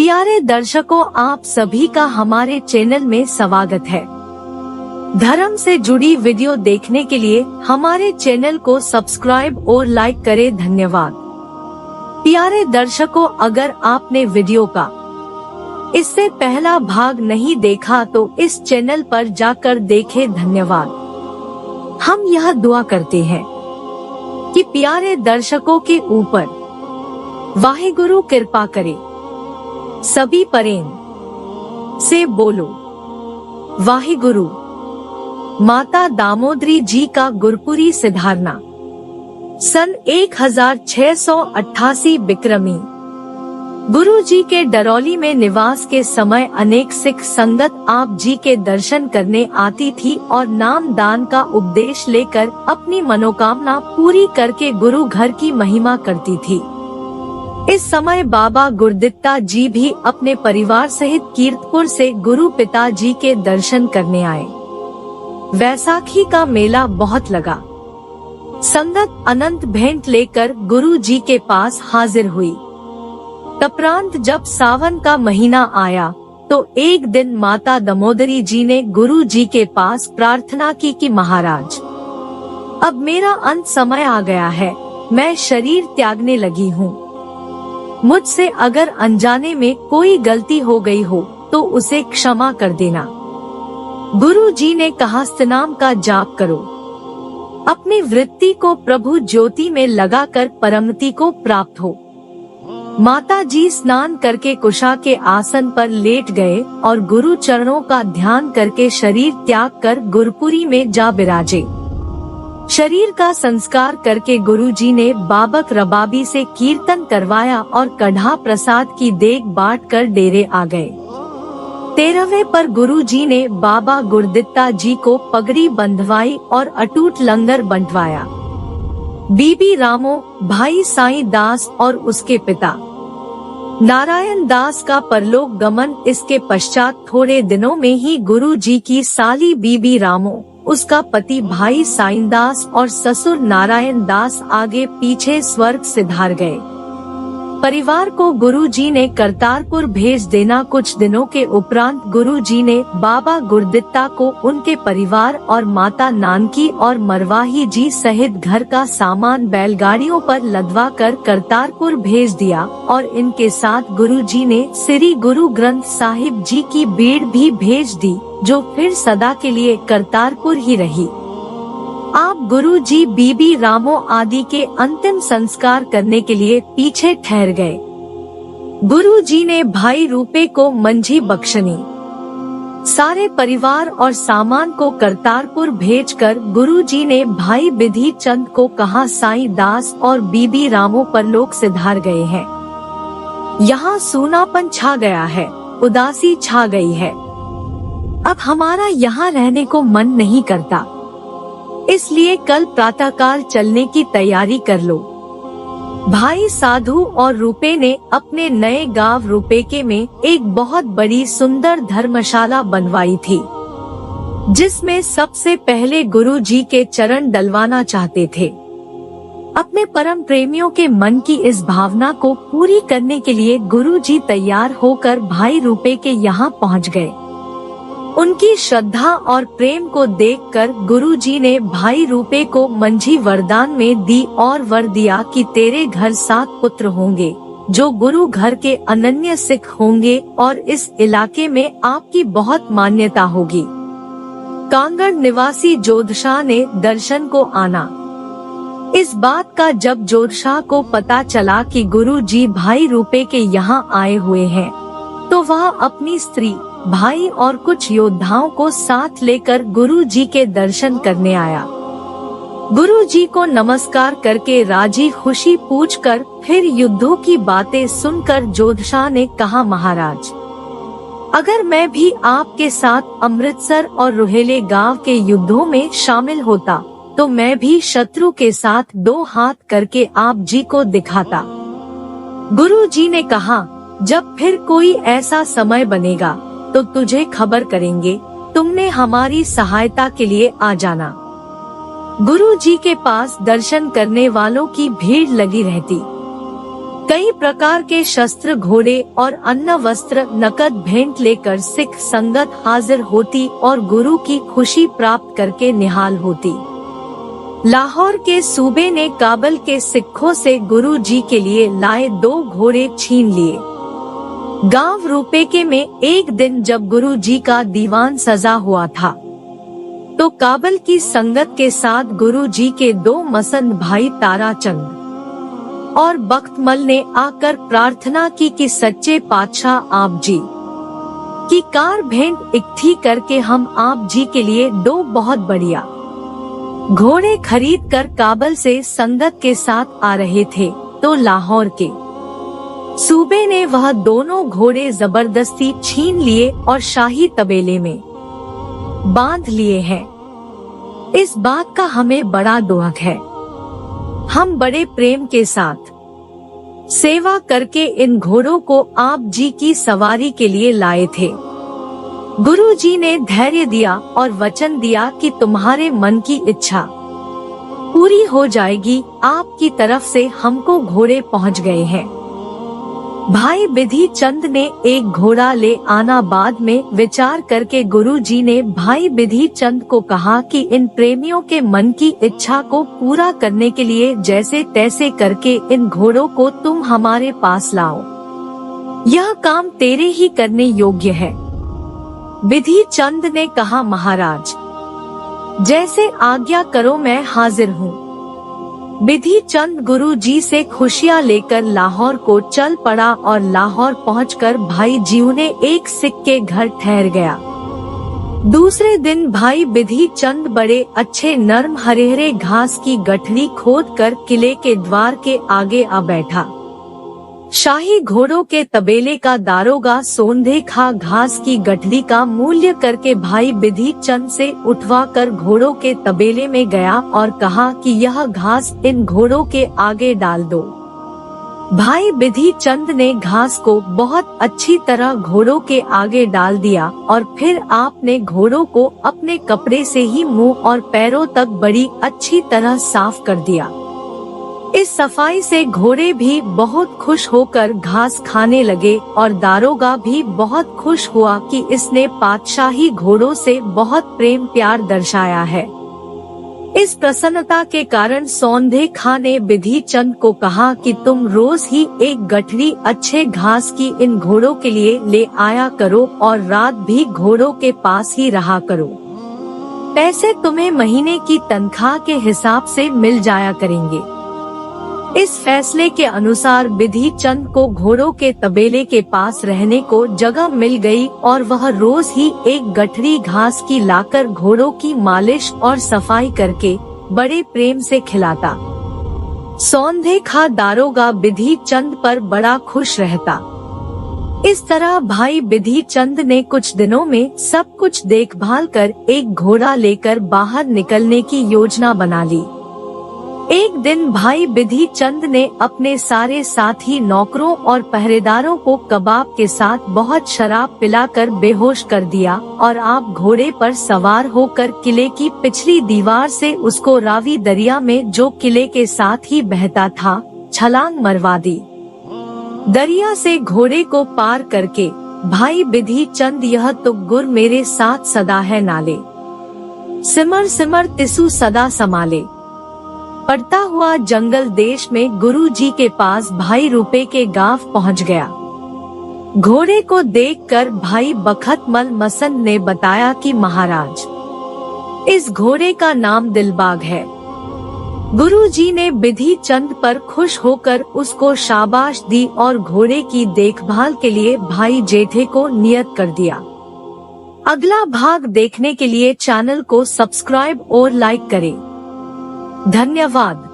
प्यारे दर्शकों, आप सभी का हमारे चैनल में स्वागत है। धर्म से जुड़ी वीडियो देखने के लिए हमारे चैनल को सब्सक्राइब और लाइक करें। धन्यवाद। प्यारे दर्शकों, अगर आपने वीडियो का इससे पहला भाग नहीं देखा तो इस चैनल पर जाकर देखें। धन्यवाद। हम यह दुआ करते हैं कि प्यारे दर्शकों के ऊपर वाहिगुरु कृपा करे। सभी प्रेम से बोलो वाहिगुरु। माता दामोदरी जी का गुरपुरी सिधारना सन 1688 विक्रमी। गुरु जी के डरौली में निवास के समय अनेक सिख संगत आप जी के दर्शन करने आती थी और नाम दान का उपदेश लेकर अपनी मनोकामना पूरी करके गुरु घर की महिमा करती थी। इस समय बाबा गुरदित्ता जी भी अपने परिवार सहित कीर्तपुर से गुरु पिता जी के दर्शन करने आए। वैसाखी का मेला बहुत लगा। संगत अनंत भेंट लेकर गुरु जी के पास हाजिर हुई। तपरांत जब सावन का महीना आया तो एक दिन माता दामोदरी जी ने गुरु जी के पास प्रार्थना की कि महाराज, अब मेरा अंत समय आ गया है, मैं शरीर त्यागने लगी हूँ। मुझसे अगर अनजाने में कोई गलती हो गई हो तो उसे क्षमा कर देना। गुरु जी ने कहा, स्तनाम का जाप करो, अपनी वृत्ति को प्रभु ज्योति में लगाकर परमति को प्राप्त हो। माता जी स्नान करके कुशा के आसन पर लेट गए और गुरु चरणों का ध्यान करके शरीर त्याग कर गुरपुरी में जा बिराजे। शरीर का संस्कार करके गुरुजी ने बाबक रबाबी से कीर्तन करवाया और कढ़ा प्रसाद की देग बांट कर डेरे आ गए। 13वें पर गुरुजी ने बाबा गुरदित्ता जी को पगड़ी बंधवाई और अटूट लंगर बंटवाया। बीबी रामो, भाई साईं दास और उसके पिता नारायण दास का परलोक गमन। इसके पश्चात थोड़े दिनों में ही गुरु जी की साली बीबी रामो, उसका पति भाई साईं दास और ससुर नारायण दास आगे पीछे स्वर्ग सिधार गए। परिवार को गुरु जी ने करतारपुर भेज देना। कुछ दिनों के उपरांत गुरु जी ने बाबा गुरदित्ता को उनके परिवार और माता नानकी और मरवाही जी सहित घर का सामान बैलगाड़ियों पर लदवा कर करतारपुर भेज दिया और इनके साथ गुरु जी ने श्री गुरु ग्रंथ साहिब जी की भीड़ भी भेज दी, जो फिर सदा के लिए करतारपुर ही रही। आप गुरु जी बीबी रामो आदि के अंतिम संस्कार करने के लिए पीछे ठहर गए। गुरु जी ने भाई रूपे को मंझी बख्शनी। सारे परिवार और सामान को करतारपुर भेजकर गुरु जी ने भाई विधि चंद को कहा, साईं दास और बीबी रामो परलोक सिधार गए हैं। यहाँ सूनापन छा गया है, उदासी छा गई है। अब हमारा यहाँ रहने को मन नहीं करता, इसलिए कल प्रातःकाल चलने की तैयारी कर लो। भाई साधु और रूपे ने अपने नए गांव रूपेके में एक बहुत बड़ी सुंदर धर्मशाला बनवाई थी, जिसमें सबसे पहले गुरु जी के चरण डलवाना चाहते थे। अपने परम प्रेमियों के मन की इस भावना को पूरी करने के लिए गुरु जी तैयार होकर भाई रूपेके यहाँ पहुँच गए। उनकी श्रद्धा और प्रेम को देखकर गुरुजी ने भाई रूपे को मंझी वरदान में दी और वर दिया कि तेरे घर 7 पुत्र होंगे, जो गुरु घर के अनन्य सिख होंगे और इस इलाके में आपकी बहुत मान्यता होगी। कांगड़ निवासी जोधशाह ने दर्शन को आना। इस बात का जब जोधशाह को पता चला कि गुरुजी भाई रूपे के यहाँ आए हुए हैं, तो वह अपनी स्त्री, भाई और कुछ योद्धाओं को साथ लेकर गुरु जी के दर्शन करने आया। गुरु जी को नमस्कार करके राजी खुशी पूछकर फिर युद्धों की बातें सुनकर जोधशाह ने कहा, महाराज, अगर मैं भी आपके साथ अमृतसर और रुहेले गांव के युद्धों में शामिल होता तो मैं भी शत्रु के साथ 2 हाथ करके आप जी को दिखाता। गुरु जी ने कहा, जब फिर कोई ऐसा समय बनेगा तो तुझे खबर करेंगे, तुमने हमारी सहायता के लिए आ जाना। गुरु जी के पास दर्शन करने वालों की भीड़ लगी रहती। कई प्रकार के शस्त्र, घोड़े और अन्न वस्त्र नकद भेंट लेकर सिख संगत हाजिर होती और गुरु की खुशी प्राप्त करके निहाल होती। लाहौर के सूबे ने काबल के सिखों से गुरु जी के लिए लाए 2 घोड़े छीन लिए। गांव रूपेके में एक दिन जब गुरु जी का दीवान सजा हुआ था तो काबल की संगत के साथ गुरु जी के 2 मसंद भाई ताराचंद और बख्तमल ने आकर प्रार्थना की कि सच्चे पातशाह आप जी की कार भेंट इकट्ठी करके हम आप जी के लिए 2 बहुत बढ़िया घोड़े खरीद कर काबल से संगत के साथ आ रहे थे तो लाहौर के सूबे ने वह दोनों घोड़े जबरदस्ती छीन लिए और शाही तबेले में बांध लिए हैं। इस बात का हमें बड़ा दुख है। हम बड़े प्रेम के साथ सेवा करके इन घोड़ों को आप जी की सवारी के लिए लाए थे। गुरु जी ने धैर्य दिया और वचन दिया कि तुम्हारे मन की इच्छा पूरी हो जाएगी। आपकी तरफ से हमको घोड़े पहुंच गए हैं। भाई बिधि चंद ने एक घोड़ा ले आना। बाद में विचार करके गुरु जी ने भाई बिधि चंद को कहा कि इन प्रेमियों के मन की इच्छा को पूरा करने के लिए जैसे तैसे करके इन घोड़ों को तुम हमारे पास लाओ। यह काम तेरे ही करने योग्य है। बिधि चंद ने कहा, महाराज जैसे आज्ञा करो, मैं हाजिर हूँ। बिधि चंद गुरु जी से खुशियाँ लेकर लाहौर को चल पड़ा और लाहौर पहुंचकर भाई जीव ने एक सिख के घर ठहर गया। दूसरे दिन भाई बिधि चंद बड़े अच्छे नरम हरे घास की गठरी खोद कर किले के द्वार के आगे आ बैठा। शाही घोड़ों के तबेले का दारोगा सोंधे खा घास की गठरी का मूल्य करके भाई बिधि चंद से उठवा कर घोड़ों के तबेले में गया और कहा कि यह घास इन घोड़ों के आगे डाल दो। भाई बिधि चंद ने घास को बहुत अच्छी तरह घोड़ों के आगे डाल दिया और फिर आपने घोड़ों को अपने कपड़े से ही मुंह और पैरों तक बड़ी अच्छी तरह साफ कर दिया। इस सफाई से घोड़े भी बहुत खुश होकर घास खाने लगे और दारोगा भी बहुत खुश हुआ कि इसने पातशाही घोड़ों से बहुत प्रेम प्यार दर्शाया है। इस प्रसन्नता के कारण सौंधे खां ने बिधि चंद को कहा कि तुम रोज ही एक गठरी अच्छे घास की इन घोड़ों के लिए ले आया करो और रात भी घोड़ों के पास ही रहा करो। पैसे तुम्हें महीने की तनख्वाह के हिसाब से मिल जाया करेंगे। इस फैसले के अनुसार बिधि चंद को घोड़ों के तबेले के पास रहने को जगह मिल गई और वह रोज ही एक गठरी घास की लाकर घोड़ों की मालिश और सफाई करके बड़े प्रेम से खिलाता। सौंधे खा दारोगा बिधि चंद पर बड़ा खुश रहता। इस तरह भाई बिधि चंद ने कुछ दिनों में सब कुछ देखभाल कर एक घोड़ा लेकर बाहर निकलने की योजना बना ली। एक दिन भाई बिधि चंद ने अपने सारे साथी नौकरों और पहरेदारों को कबाब के साथ बहुत शराब पिलाकर बेहोश कर दिया और आप घोड़े पर सवार होकर किले की पिछली दीवार से उसको रावी दरिया में जो किले के साथ ही बहता था छलांग मरवा दी। दरिया से घोड़े को पार करके भाई बिधि चंद यह तो गुर मेरे साथ सदा है नाले, सिमर सिमर तिसु सदा संभाले पड़ता हुआ जंगल देश में गुरु जी के पास भाई रुपए के गांव पहुंच गया। घोड़े को देखकर भाई बख्तमल मसंद ने बताया कि महाराज इस घोड़े का नाम दिलबाग है। गुरु जी ने बिधि चंद पर खुश होकर उसको शाबाश दी और घोड़े की देखभाल के लिए भाई जेठे को नियत कर दिया। अगला भाग देखने के लिए चैनल को सब्सक्राइब और लाइक करें। धन्यवाद।